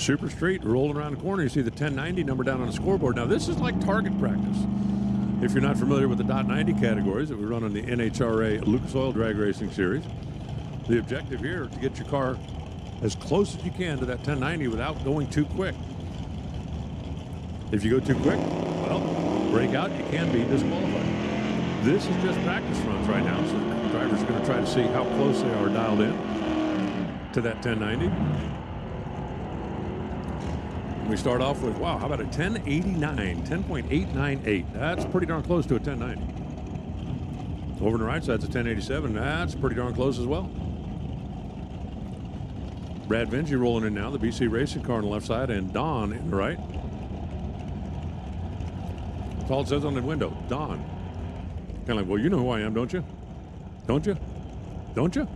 Super Street, rolling around the corner, you see the 1090 number down on the scoreboard. Now, this is like target practice. If you're not familiar with the .90 categories that we run on the NHRA Lucas Oil Drag Racing Series, the objective here is to get your car as close as you can to that 1090 without going too quick. If you go too quick, well, break out, you can be disqualified. This is just practice runs right now, so the drivers are going to try to see how close they are dialed in to that 1090. We start off with, wow, how about a 1089, 10.898. That's pretty darn close to a 1090. Over on the right side's a 1087. That's pretty darn close as well. Brad Vinci rolling in now, the BC Racing car on the left side, and Don in the right. That's all it says on the window, Don. Kind of like, well, you know who I am, don't you? Don't you? Don't you?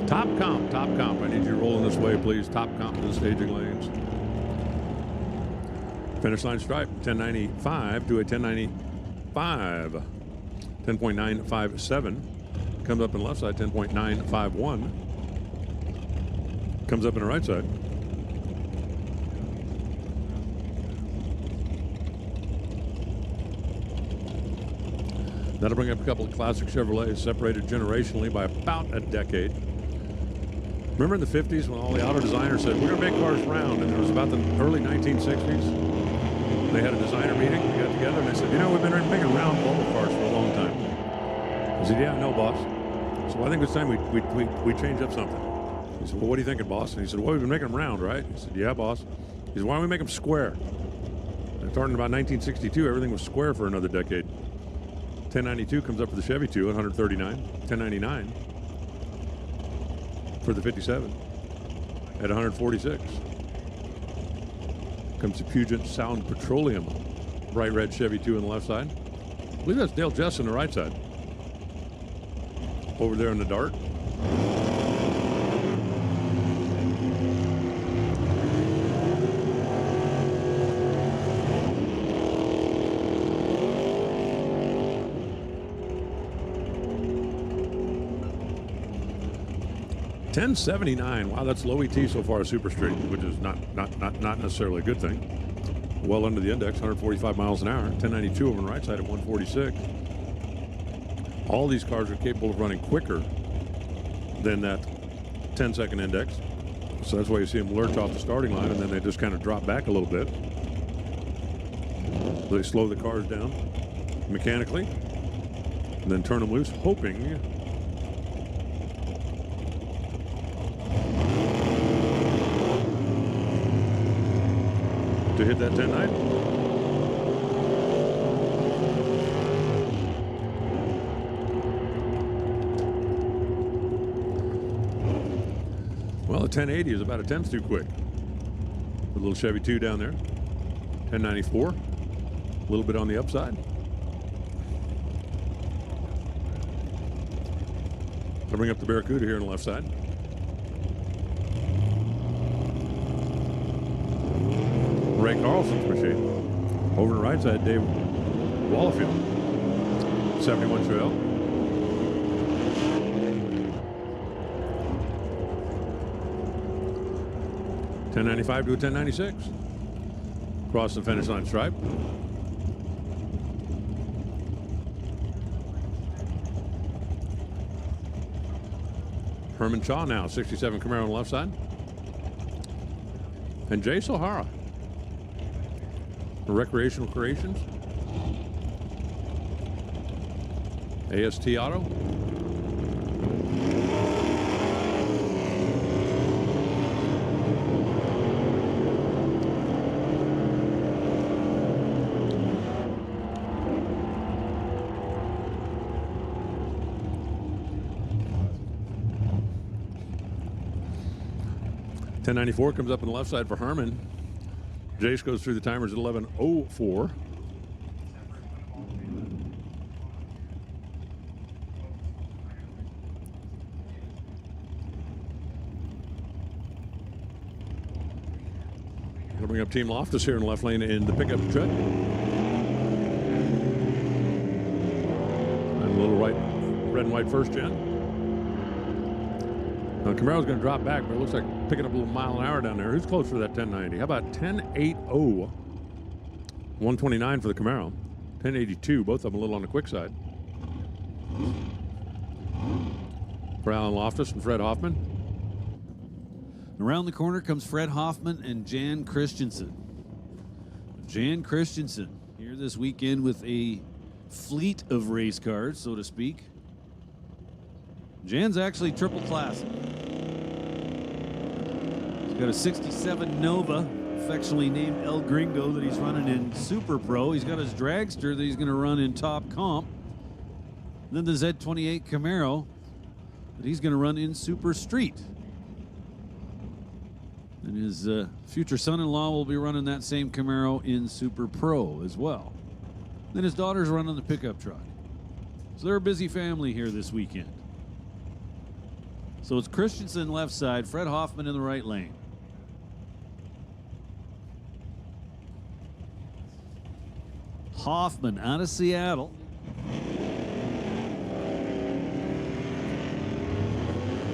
Top comp. I need you rolling this way, please. Top comp to the staging lanes. Finish line stripe, 1095 to a 1095. 10.957. Comes up on the left side, 10.951. Comes up on the right side. That'll bring up a couple of classic Chevrolets separated generationally by about a decade. Remember in the 50s when all the auto designers said, we're going to make cars round, and it was about the early 1960s. They had a designer meeting, they got together, and they said, you know, we've been making round bubble cars for a long time. I said, yeah, I know, boss. So I think it's time we change up something. He said, well, what are you thinking, boss? And he said, well, we've been making them round, right? He said, yeah, boss. He said, why don't we make them square? And starting about 1962, everything was square for another decade. 1092 comes up for the Chevy 2 at 139. 1099 for the 57 at 146. Comes the Puget Sound Petroleum bright red Chevy 2 on the left side. I believe that's Dale Jess on the right side. Over there in the Dart. $10.79. Wow, that's low ET so far at Super Street, which is not necessarily a good thing. Well under the index, 145 miles an hour. 1092 over on the right side at 146. All these cars are capable of running quicker than that 10-second index. So that's why you see them lurch off the starting line, and then they just kind of drop back a little bit. They slow the cars down mechanically, and then turn them loose, hoping to hit that 10.9. Well, the 1080 is about a tenth too quick. The little Chevy 2 down there. 1094. A little bit on the upside. I'll bring up the Barracuda here on the left side. Ray Carlson's machine. Over on the right side, Dave Wallifield. 71 Chevelle. $10.95 to a $10.96. Across the finish line stripe. Herman Shaw now, 67 Camaro on the left side. And Jay Sohara. Recreational Creations. AST Auto. $10.94 comes up on the left side for Herman. Jace goes through the timers at 11:04. We'll bring up Team Loftus here in the left lane in the pickup truck. little red and white first gen. Now, Camaro's going to drop back, but it looks like picking up a little mile an hour down there. Who's close for that 1090? How about 1080? 129 for the Camaro. 1082, both of them a little on the quick side. For Alan Loftus and Fred Hoffman. Around the corner comes Fred Hoffman and Jan Christensen. Jan Christensen here this weekend with a fleet of race cars, so to speak. Jan's actually triple classic. He's got a 67 Nova, affectionately named El Gringo, that he's running in Super Pro. He's got his dragster that he's going to run in Top Comp. And then the Z28 Camaro that he's going to run in Super Street. And his future son-in-law will be running that same Camaro in Super Pro as well. Then his daughter's running the pickup truck. So they're a busy family here this weekend. So it's Christensen left side, Fred Hoffman in the right lane. Hoffman out of Seattle.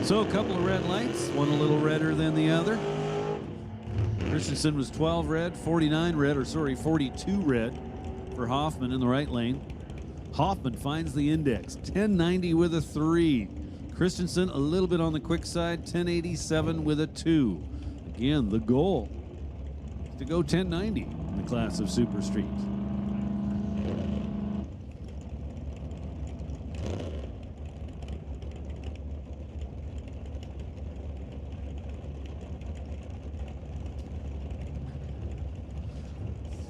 So a couple of red lights, one a little redder than the other. Christensen was 12 red, 49 red, or sorry, 42 red for Hoffman in the right lane. Hoffman finds the index, 1090 with a 3. Christensen a little bit on the quick side, 1087 with a 2. Again, the goal is to go 1090 in the class of Super Street.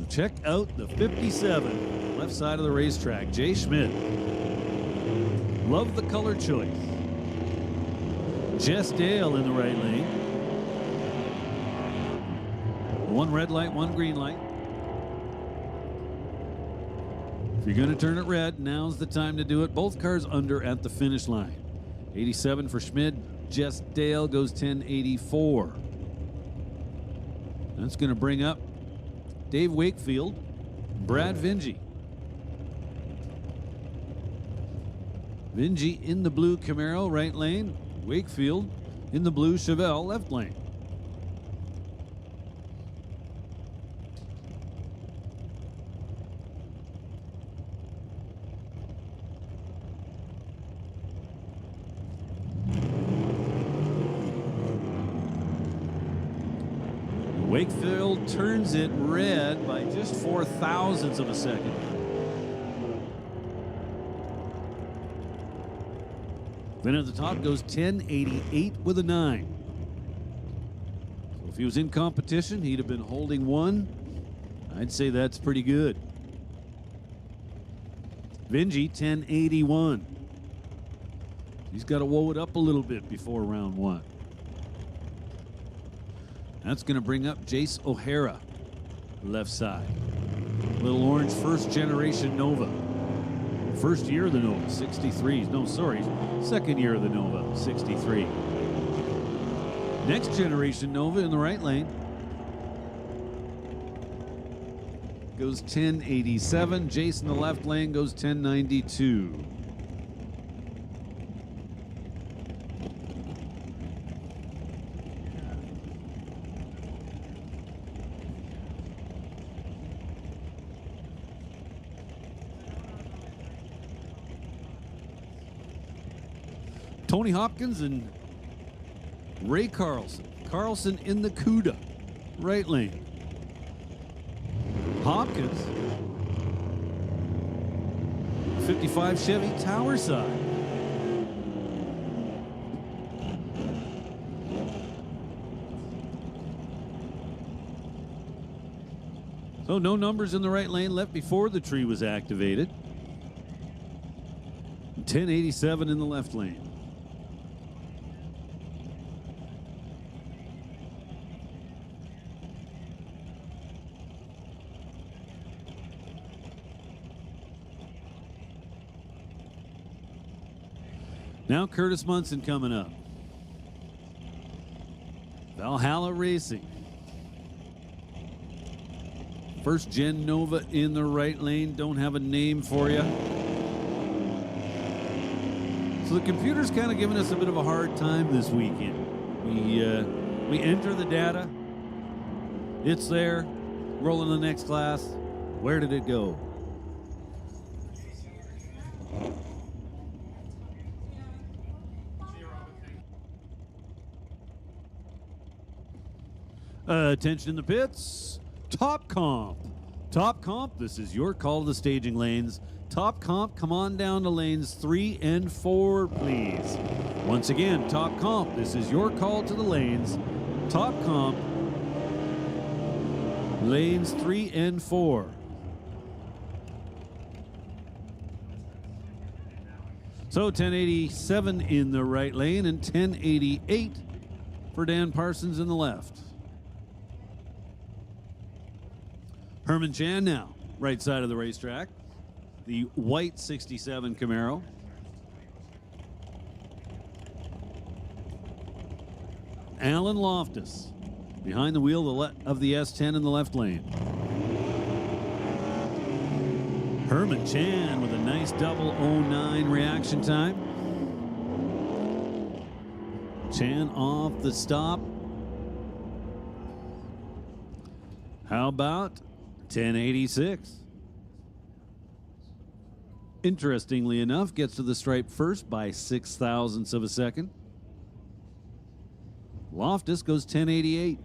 Check out the 57, left side of the racetrack, Jay Schmidt. Love the color choice. Jess Dale in the right lane. One red light, one green light. If you're going to turn it red, now's the time to do it. Both cars under at the finish line. 87 for Schmidt. Jess Dale goes 1084. That's going to bring up Dave Wakefield, Brad Vinge. Vinge in the blue Camaro, right lane. Wakefield in the blue Chevelle, left lane. Wakefield turns it red by just 4 thousandths of a second. Then at the top goes 1088 with a 9. So if he was in competition, he'd have been holding 1. I'd say that's pretty good. Vinge 1081. He's got to woe it up a little bit before round 1. That's going to bring up Jace O'Hara, left side. Little orange first generation Nova. First year of the Nova, 63. No, sorry, second year of the Nova, 63. Next generation Nova in the right lane. Goes 1087. Jace in the left lane goes 1092. Tony Hopkins and Ray Carlson. Carlson in the CUDA, right lane. Hopkins, 55 Chevy Tower side. So no numbers in the right lane left before the tree was activated. 1087 in the left lane. Now Curtis Munson coming up. Valhalla Racing. First gen Nova in the right lane. Don't have a name for you. So the computer's kind of giving us a bit of a hard time this weekend. We enter the data. It's there. Rolling to the next class. Where did it go? Attention in the pits. Top comp. Top comp, this is your call to the staging lanes. Top comp, come on down to lanes 3 and 4, please. Once again, top comp, this is your call to the lanes. Top comp, lanes 3 and 4. So 1087 in the right lane and 1088 for Dan Parsons in the left. Herman Chan now, right side of the racetrack. The white 67 Camaro. Alan Loftus behind the wheel of the S10 in the left lane. Herman Chan with a nice double 09 reaction time. Chan off the stop. How about 1086? Interestingly enough, gets to the stripe first by 0.06 of a second. Loftus goes 1088.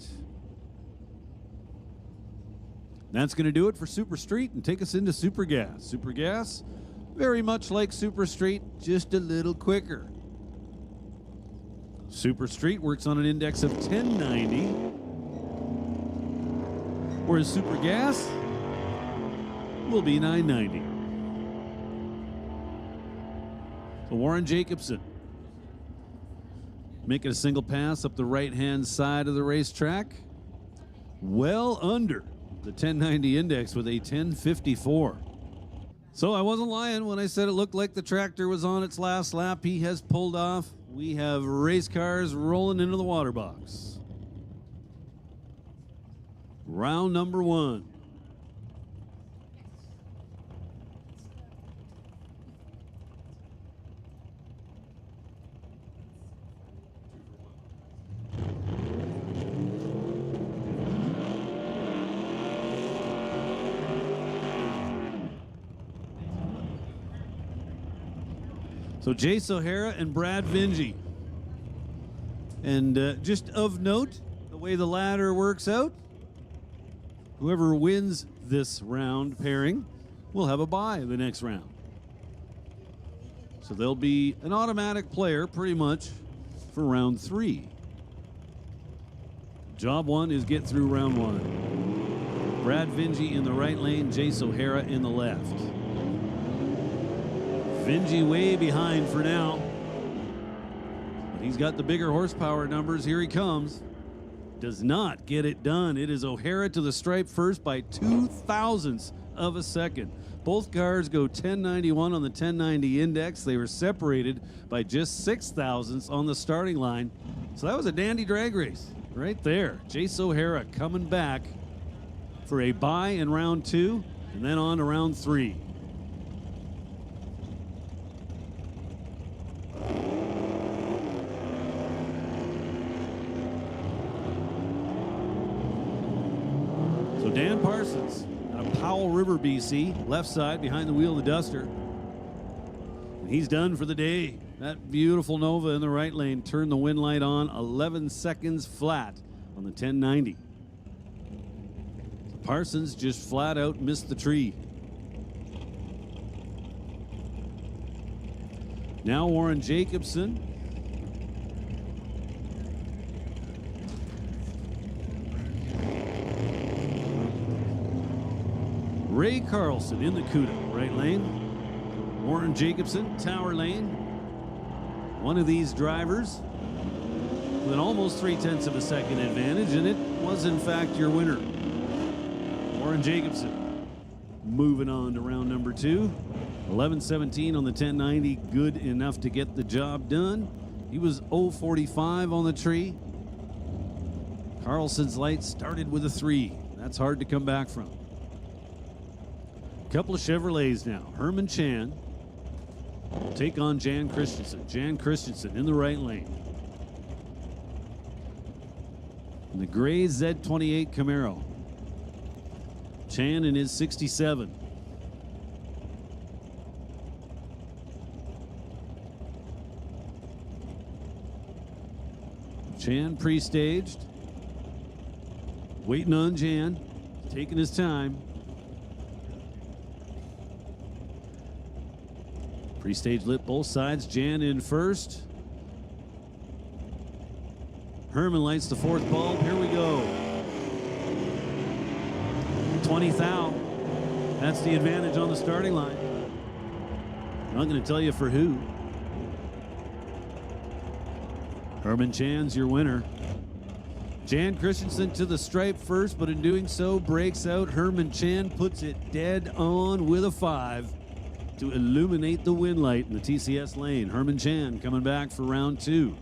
That's going to do it for Super Street and take us into Super Gas. Super Gas, very much like Super Street, just a little quicker. Super Street works on an index of 1090, whereas Super Gas will be 990. So Warren Jacobson making a single pass up the right-hand side of the racetrack. Well under the 1090 index with a 1054. So I wasn't lying when I said it looked like the tractor was on its last lap. He has pulled off. We have race cars rolling into the water box. Round number 1. So Jace O'Hara and Brad Vinge. And just of note, the way the ladder works out, whoever wins this round pairing will have a bye the next round. So there'll be an automatic player pretty much for round 3. Job 1 is get through round 1. Brad Vinge in the right lane, Jace O'Hara in the left. Vinge way behind for now. But he's got the bigger horsepower numbers. Here he comes. Does not get it done. It is O'Hara to the stripe first by 0.02 of a second. Both cars go 1091 on the 1090 index. They were separated by just 0.06 on the starting line. So that was a dandy drag race right there. Jace O'Hara coming back for a bye in round 2 and then on to round 3. So Dan Parsons out of Powell River, BC, left side behind the wheel of the Duster. And he's done for the day. That beautiful Nova in the right lane turned the wind light on 11 seconds flat on the 1090. So Parsons just flat out missed the tree. Now Warren Jacobson. Ray Carlson in the CUDA, right lane. Warren Jacobson, Tower lane. One of these drivers with an almost 0.3 of a second advantage, and it was in fact your winner. Warren Jacobson moving on to round number 2. 11:17 on the 1090, good enough to get the job done. He was 0.45 on the tree. Carlson's light started with a 3. That's hard to come back from. Couple of Chevrolets now. Herman Chan take on Jan Christensen. Jan Christensen in the right lane. In the gray Z28 Camaro. Chan in his 67. Chan pre-staged. Waiting on Jan. Taking his time. Pre-stage lit both sides. Jan in first. Herman lights the fourth bulb. Here we go. 20 thou. That's the advantage on the starting line. I'm not going to tell you for who. Herman Chan's your winner. Jan Christensen to the stripe first, but in doing so, breaks out. Herman Chan puts it dead on with a 5 to illuminate the win light in the TCS lane. Herman Chan coming back for round 2.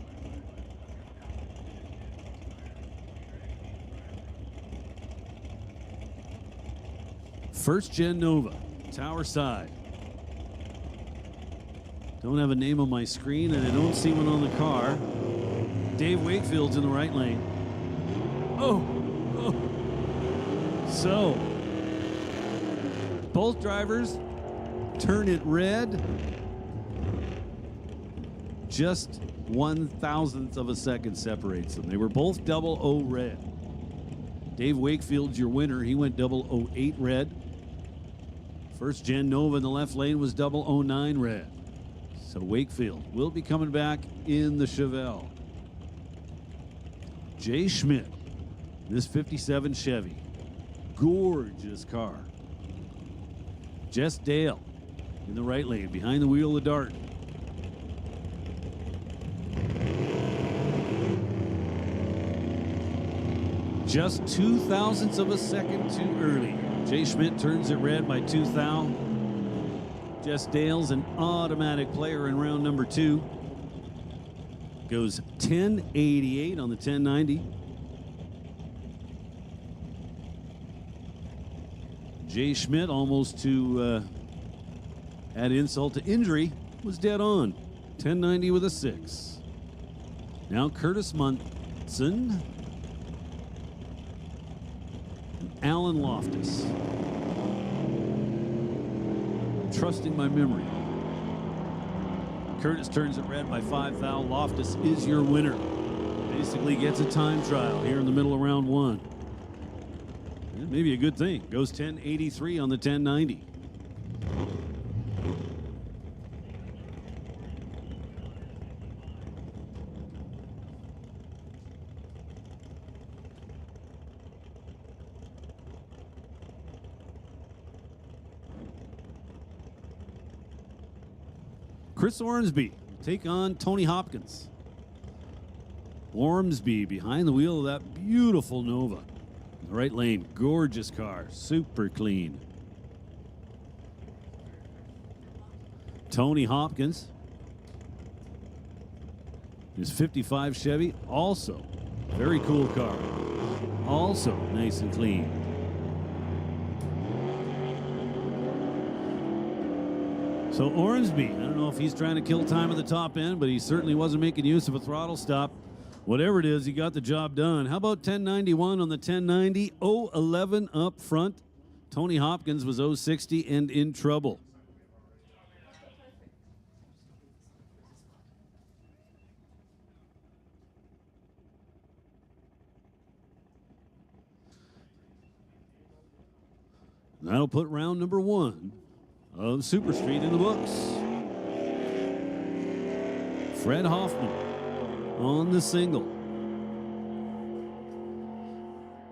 First Gen Nova, Tower Side. Don't have a name on my screen, and I don't see one on the car. Dave Wakefield's in the right lane. Oh. So, both drivers turn it red. Just 1/1000th of a second separates them. They were both 00 red. Dave Wakefield's your winner. He went 008 red. First Gen Nova in the left lane was 009 red. So Wakefield will be coming back in the Chevelle. Jay Schmidt, this 57 Chevy. Gorgeous car. Jess Dale in the right lane, behind the wheel of Dart. Just 0.02 of a second too early. Jay Schmidt turns it red by 2 thou. Jess Dale's an automatic player in round number 2. Goes 1088 on the 1090. Jay Schmidt, almost to add insult to injury, was dead on. 1090 with a 6. Now Curtis Munson. Alan Loftus. Trusting my memory. Curtis turns it red by 5 thou. Loftus is your winner. Basically gets a time trial here in the middle of round 1. And maybe a good thing. Goes 1083 on the 1090. Chris Ormsby take on Tony Hopkins. Ormsby behind the wheel of that beautiful Nova. In the right lane, gorgeous car, super clean. Tony Hopkins, his 55 Chevy, also very cool car, also nice and clean. So Ormsby, I don't know if he's trying to kill time at the top end, but he certainly wasn't making use of a throttle stop. Whatever it is, he got the job done. How about 1091 on the 1090? 011 up front. Tony Hopkins was 060 and in trouble. That'll put round number 1 of Super Street in the books. Fred Hoffman on the single.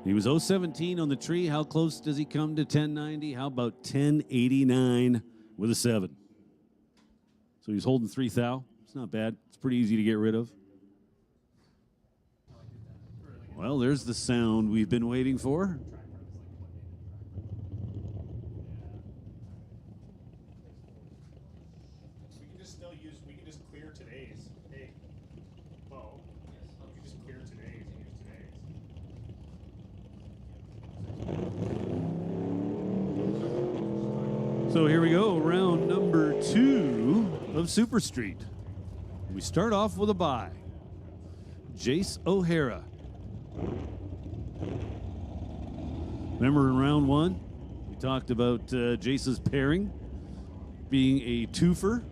He was 017 on the tree. How close does he come to 1090? How about 1089 with a 7? So he's holding 3 thou. It's not bad. It's pretty easy to get rid of. Well, there's the sound we've been waiting for. So here we go, round number 2. of Super Street. We start off with a bye. Jace O'Hara. Remember in round one, we talked about Jace's pairing being a twofer.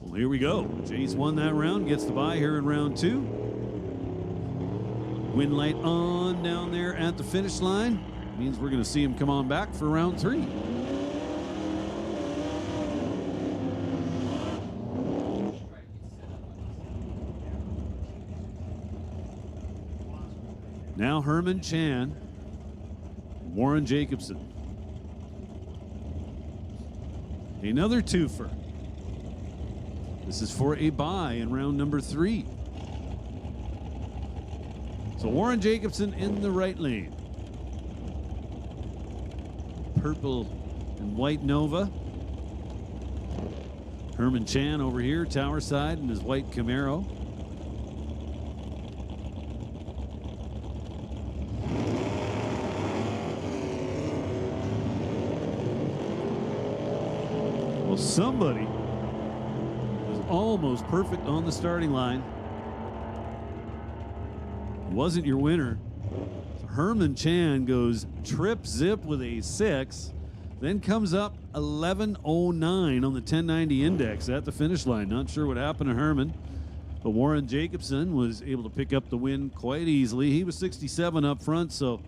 Well, here we go. Jace won that round, gets the bye here in round two. Wind light on down there at the finish line. Means we're going to see him come on back for round three. Now Herman Chan, Warren Jacobson. Another twofer. This is for a bye in round number three. So Warren Jacobson in the right lane. Purple and white Nova. Herman Chan over here, tower side, in his white Camaro. Well, somebody was almost perfect on the starting line. Wasn't your winner. Herman Chan goes trip zip with a 6, then comes up 11:09 on the 1090 index at the finish line. Not sure what happened to Herman, but Warren Jacobson was able to pick up the win quite easily. He was 67 up front, so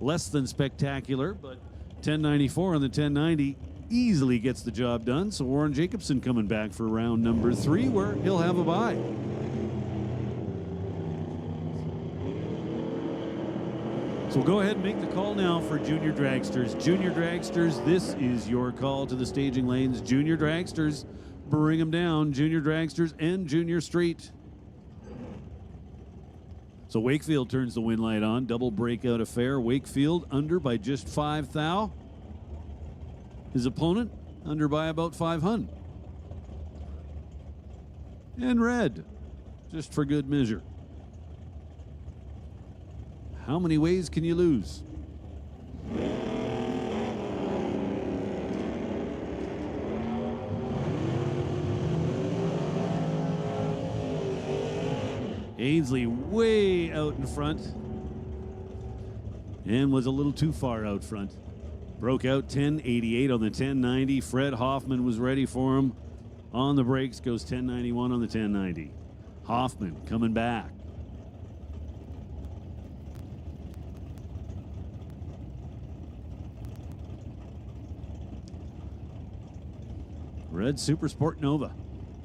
less than spectacular, but 1094 on the 1090 easily gets the job done. So Warren Jacobson coming back for round number 3, where he'll have a bye. So we'll go ahead and make the call now for Junior Dragsters. Junior Dragsters, this is your call to the staging lanes. Junior Dragsters, bring them down. Junior Dragsters and Junior Street. So Wakefield turns the wind light on. Double breakout affair. Wakefield under by just 5 thou. His opponent under by about 500. And red, just for good measure. How many ways can you lose? Ainsley way out in front and was a little too far out front. Broke out 1088 on the 1090. Fred Hoffman was ready for him. On the brakes goes 1091 on the 1090. Hoffman coming back. Red Super Sport Nova,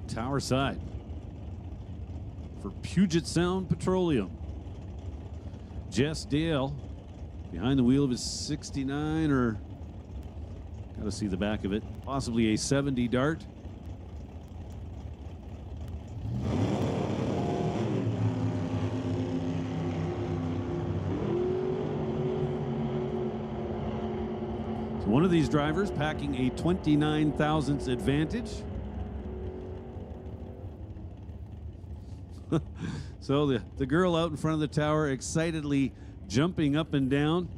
tower side for Puget Sound Petroleum. Jess Dale behind the wheel of his 69, or gotta see the back of it, possibly a 70 Dart. One of these drivers packing a 29 thousandths advantage. So the girl out in front of the tower excitedly jumping up and down.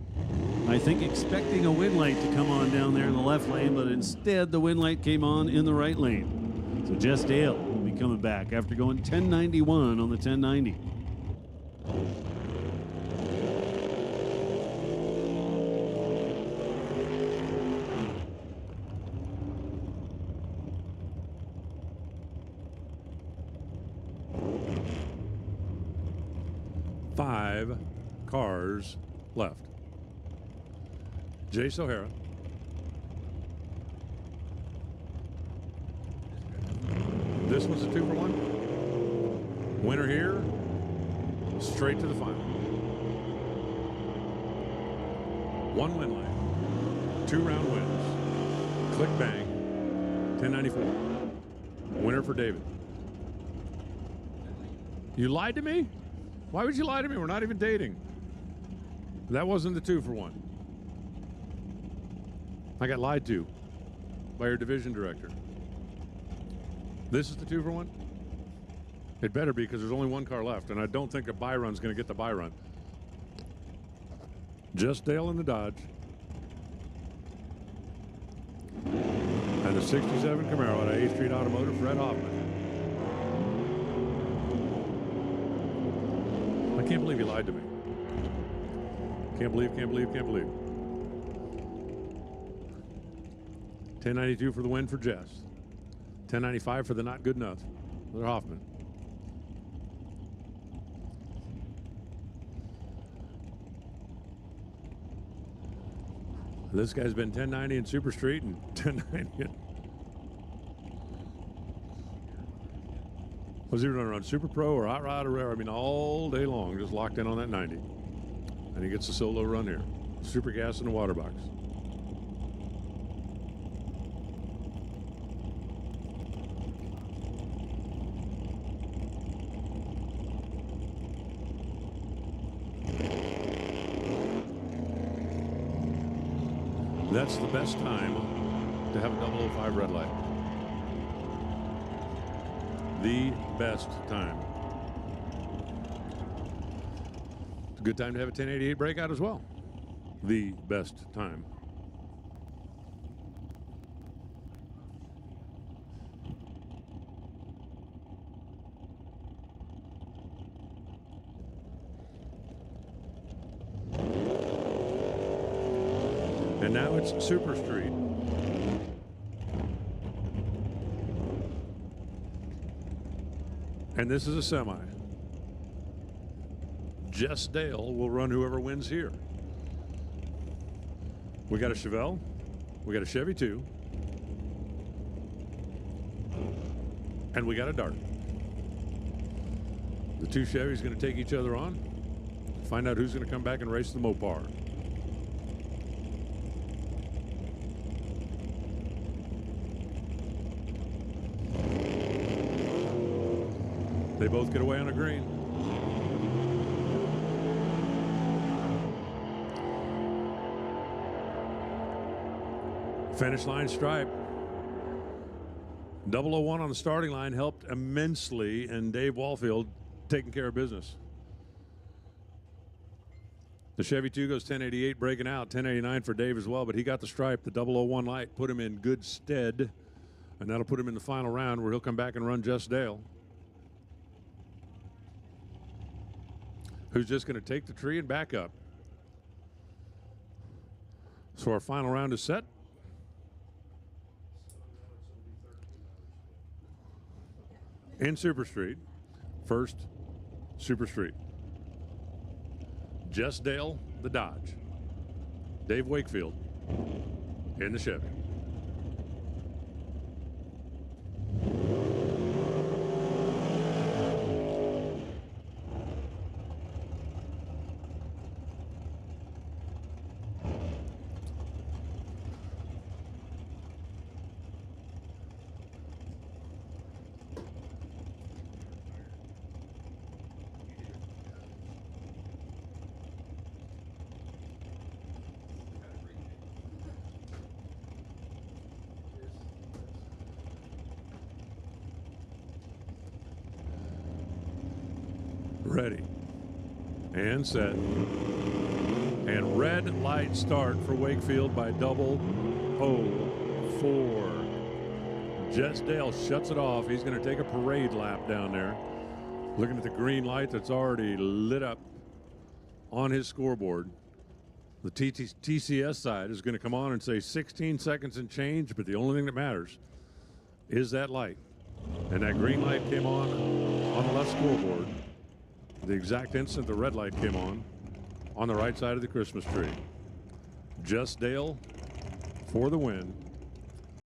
I think expecting a wind light to come on down there in the left lane, but instead the wind light came on in the right lane. So Jess Dale will be coming back after going 1091 on the 1090. Five cars left. Jace O'Hara. This was a 2-for-1. Winner here, straight to the final. One win line, 2 round wins. Click bang, 1094. Winner for David. You lied to me? Why would you lie to me? We're not even dating. That wasn't the 2-for-1. I got lied to by your division director. This is the 2-for-1? It better be, because there's only 1 car left, and I don't think a buy run's going to get the buy run. Just Dale in the Dodge. the 67 Camaro at A Street Automotive, Fred Hoffman. I can't believe he lied to me. Can't believe. 1092 for the win for Jess. 1095 for the not good enough for Hoffman. This guy's been 1090 in Super Street and 1090 in... Was he running on Super Pro or Hot Rod or Rare? I mean, all day long, just locked in on that 90. And he gets a solo run here. Super gas in the water box. That's the best time to have a 005 red light. The best time. It's a good time to have a 1088 breakout as well. The best time. And now it's Super Street. And this is a semi. Jess Dale will run whoever wins here. We got a Chevelle. We got a Chevy 2. And we got a Dart. The two Chevys going to take each other on. Find out who's going to come back and race the Mopar. They both get away on a green. Finish line stripe. 001 on the starting line helped immensely in Dave Walfield taking care of business. The Chevy 2 goes 1088 breaking out, 1089 for Dave as well, but he got the stripe. The 001 light put him in good stead, and that'll put him in the final round where he'll come back and run Jess Dale, who's just going to take the tree and back up. So our final round is set. In Super Street, first Super Street. Jess Dale, the Dodge. Dave Wakefield in the Chevy. Ready and set. And red light start for Wakefield by 004. Jess Dale shuts it off. He's going to take a parade lap down there. Looking at the green light that's already lit up on his scoreboard. The TCS side is going to come on and say 16 seconds and change, but the only thing that matters is that light. And that green light came on the left scoreboard the exact instant the red light came on the right side of the Christmas tree. Jess Dale for the win.